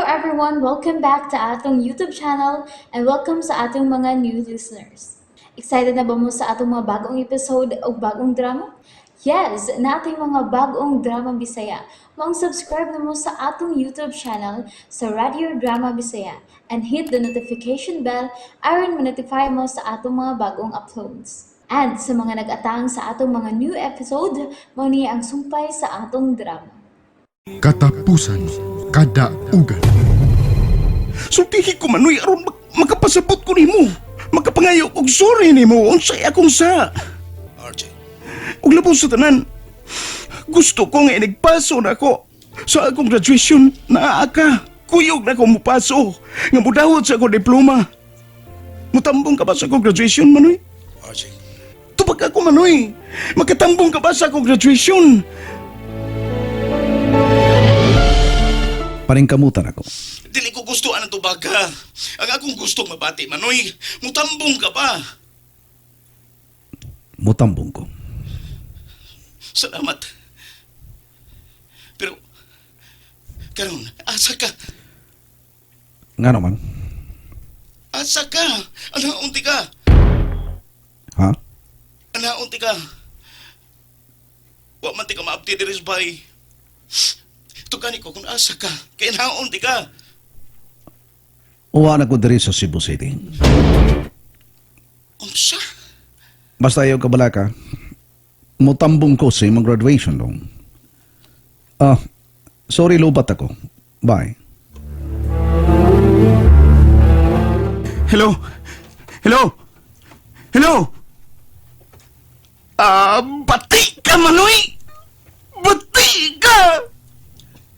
everyone, welcome back to atong YouTube channel and welcome sa atong mga new listeners. Excited na ba mo sa atong mga bagong episode o bagong drama? Yes, na ating mga bagong drama Bisaya. Subscribe na mo sa atong YouTube channel sa Radio Drama Bisaya and hit the notification bell aron ma-notify mo sa atong mga bagong uploads. And sa mga nag-atang sa atong mga new episode, mo niya ang sumpay sa atong drama. Katapusan kada ugan. Sultihi ko manoy aron makapasabot ko nimo. Makapangayo og sorry nimo unsay akong sa. RJ, Ug labon sa tanan. Gusto ko nga nagpaso na ako sa akong graduation na ka. Kuyog na ko mupaso nga mudawat sa akong diploma. Mutambong ka ba sa akong graduation manoy? RJ, Tubag ako manoy. Makatambong ka ba sa akong graduation? Paring kamutan ako. dili ko gusto anang tubaga. Ang akong gustong mabati, Manoy, mutambong ka pa. Mutambong ko. Salamat. Pero, karon, asa ka? Nga naman. Asa ka? Anaunti ka? Ha? Anaunti ka? Wa man ti ka maabti diri sa bahay. Tugani ko kung asa ka. Kaya naunti ka. Uwa na ko diri sa Cebu City. Unsa? Basta ayaw ka bala ka, mutambong ko sa imong graduation dong. Sorry lubat ako. Bye. Hello? Hello? Hello? Bati ka, Manoy! Bati ka!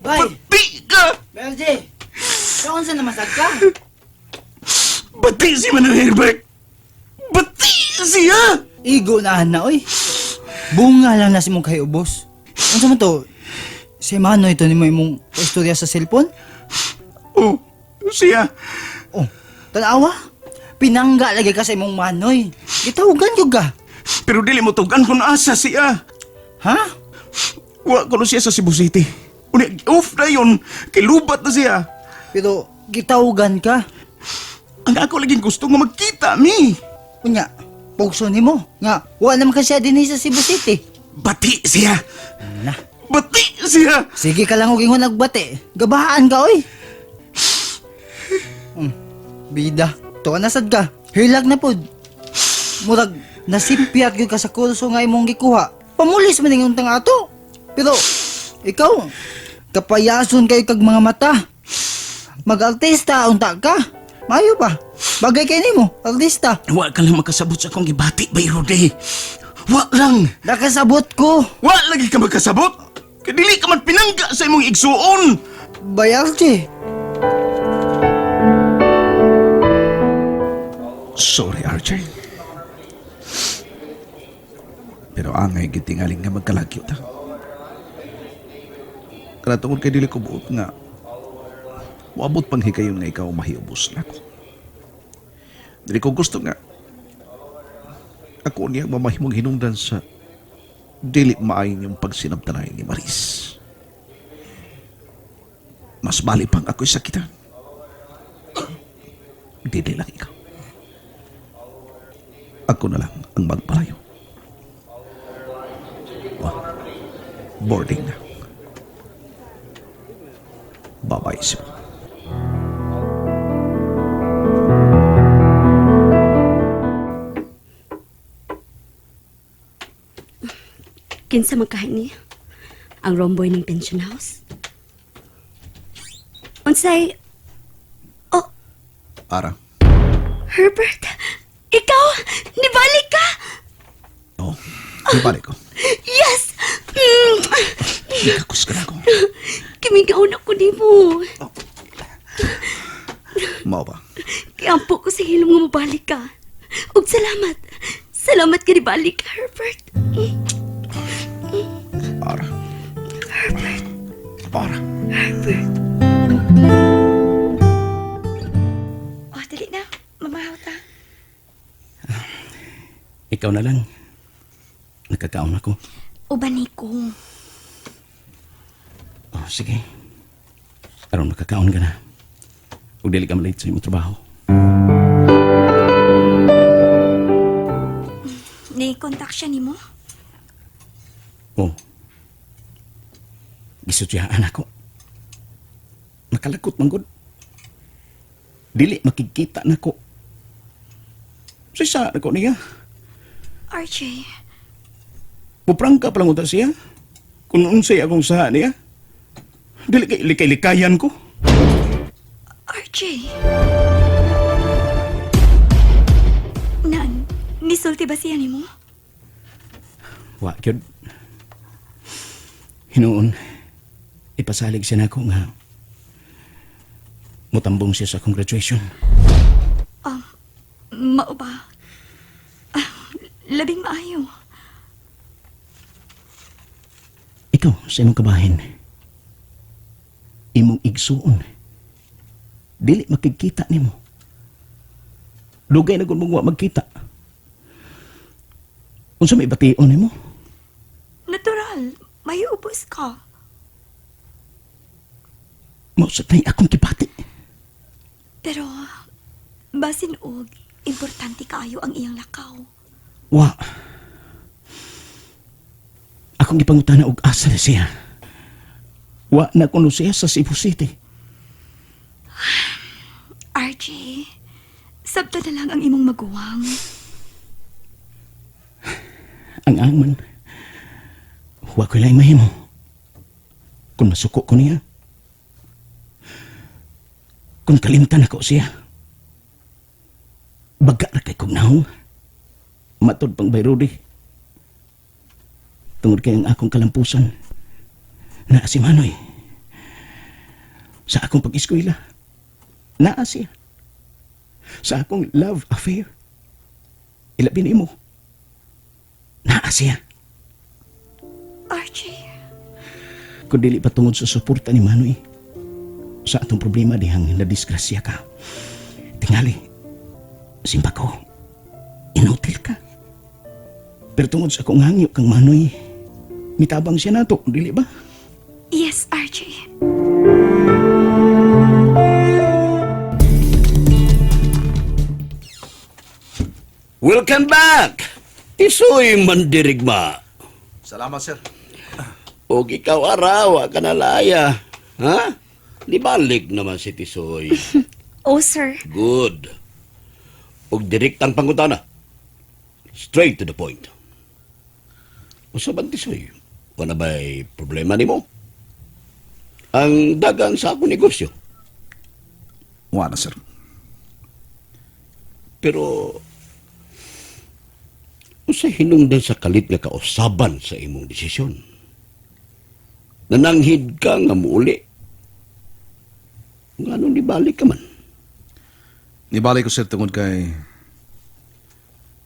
Bay, Bati ka! Berje, saan sa namasag ka? Bati si Manoy Herbert! Bati siya! Igo na oy. Bunga lang na si mong kayo, boss. Ano man to? Si Mano ito ni mo imong istorya sa cellphone? Oh, siya. Oh, tanawa? Pinangga lagi ka sa imong Manoy. Gitawagan yung ka. Pero dili mo tugan kung asa siya. Ha? Wa ko siya sa Cebu City. Uni, off na yun. Kilubat na siya. Pero gitawagan ka. Ang ako laging gusto nga magkita, mi. Kunya, pugso ni mo. Nga, wala naman ka siya din sa Cebu City. Bati siya. Na, Bati siya. sige ka lang huwag nagbate. Gabahaan ka, oy. Bida, to ka nasad ka. Hilag na pod. Murag, nasipyat yun ka sa kurso nga imong gikuha. Pamulis man yung tang ato. Pero, ikaw, kapayason kayo kag mga mata. Mag-artista, unta ka. Mayo ba? Bagay kay nimo, artista. Wa ka lang makasabot sa akong gibati, Bayrode. Wa lang. Nakasabot ko. Wa lagi ka magkasabot. Kadili ka man pinangga sa imong igsuon. Bayarche. Sorry, RJ. Pero angay gitingaling nga magkalagyo ta. Kaya tungkol kay dili ko buot nga, wabot pang hikayon nga ikaw mahiubos na ako. Dili ko gusto nga, ako niya mamahimong hinungdan sa dili maayon yung pagsinabtanay ni Maris. Mas bali pang ako'y sakitan. Dili lang ikaw. Ako na lang ang magpalayo. Boarding na. Bye-bye, Cebu. Kinsa magkain niya? Ang romboy ng pension house? Unsay... Oh, Ara, Herbert! Ikaw! Nibalik ka! oh, ibalik ko. Yes! Ikakus ka na ako. Kimigaon ako di mo. Mao ba? Kiampo ko sa hilom nga mabalik ka. Ug salamat. Salamat ka nibalik ka, Herbert. Ara. Herbert. Ara. Herbert. Oh, dali na. Mamahaw ta. Ikaw na lang. Nakakaon ako. Ubani ko. Oh, sige. Aron makakaon ka na. Ug dili ka malate sa imong trabaho. Ni-contact siya ni mo? Oh. Gisudyaan ako. Nakalakot man gud. Dili makikita nako. Sa nako niya. RJ, Puprangka pa lang uta siya. Kung unsay akong saha niya. Dili kay likay-likayan ko. RJ. Nisulti ba siya ni mo? Wa gyud. Hinuon. Ipasalig siya nako nga mutambong siya sa akong graduation. Mao ba? Labing maayo. Ikaw, sa imong kabahin, imong igsuon, dili makikita nimo. Lugay na kung mong wa magkita. Unsa may bation nimo? Natural. May ubos ka. Mausap na akong kipati. Pero, basin og, importante kaayo ang iyang lakaw. Wa. Akong ipangutana og asa na siya. Wa na kuno siya sa Cebu City. RJ, sabta na lang ang imong maguwang. Ang angman. Wa ko lang mahimo. Kung masuko ko niya. Kung kalimtan ako siya. Baga ra kay kong nahong. Matod pang bayrodi. Tungod kay ang akong kalampusan. Naa si Manoy. Sa akong pag-eskwela. Naa siya. Sa akong love affair. Ilabi nimo. Naa siya. RJ, Kung dili pa tungod sa suporta ni Manoy sa atong problema dihang nadisgrasya ka. Tingali, simpa ko, inutil ka. Pero tungod sa akong hangyo kang Manoy, mitabang siya nato, dili ba? yes, RJ. Welcome back! Isoy mandirigma. Salamat, sir. O ikaw araw, ka nalaya. Ha? Di balik naman si Tisoy. Oh, sir. Good. O direktang pangutana. Straight to the point. O sa bang Tisoy? Wala ba'y problema ni mo? Ang dagang sa akong negosyo. Wa na, sir. Pero usay hinungdan sa kalit nga kausaban sa imong desisyon. Nananghid ka nga muuli. Ngano ni balik ka man? Nibalik ko, sir, tungod kay...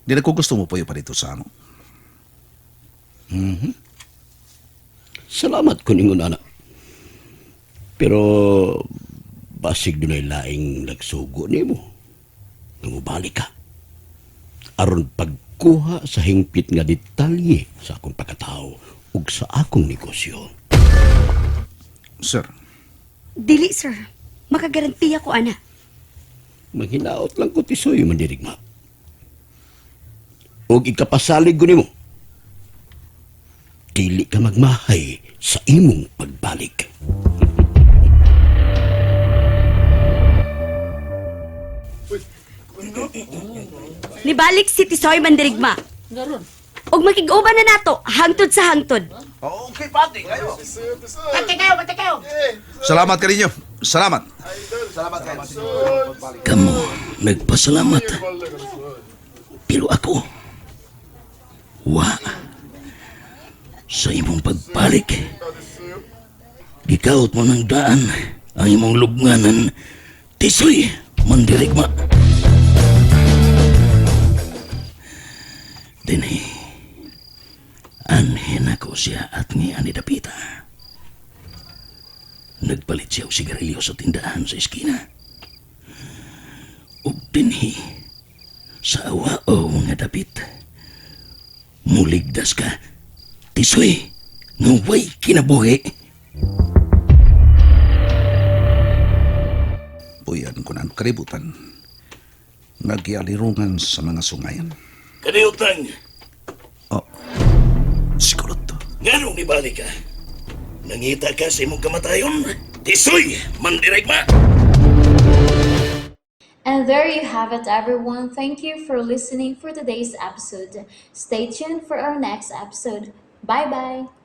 Di na ko gusto mo pa pa dito sa ano. Salamat ko ningon anak. Pero basig dunay laing nagsugo nimo. Nga mubalik ka. Aron pagkuha sa hingpit nga detalye sa akong pagkatao ug sa akong negosyo. Sir, Dili, sir. Makagarantiya ko, ana. Manghinaot lang ko Tisoy mandirigma. Og ikapasalig ko nimo. Dili ka magmahay sa imong pagbalik. Nibalik si Tisoy Mandirigma. Og makig-uban na nato, hangtod sa hangtod. salamat ka ninyo. Salamat. Kamu, nagpasalamat. Pero ako, wa. Sa imong pagbalik, gikaot mo ng daan ang imong lubnganan, Tisoy Mandirigma. Dinhi, anhin ako siya at ni Ani Dapita. Nagpalit siya og sigarilyo sa tindahan sa eskina. Ug dinhi, sa awao nga dapit, muligdas ka, Tisoy, nga way kinabuhi. kapuyan ko ng kalibutan. Nagyalirungan sa mga sungayan. Kaniutang, Oh, siguro to. nganong nibalik ka? Nangita ka sa imong kamatayon? Tisoy, mandirigma! And there you have it, everyone. Thank you for listening for today's episode. Stay tuned for our next episode. Bye bye.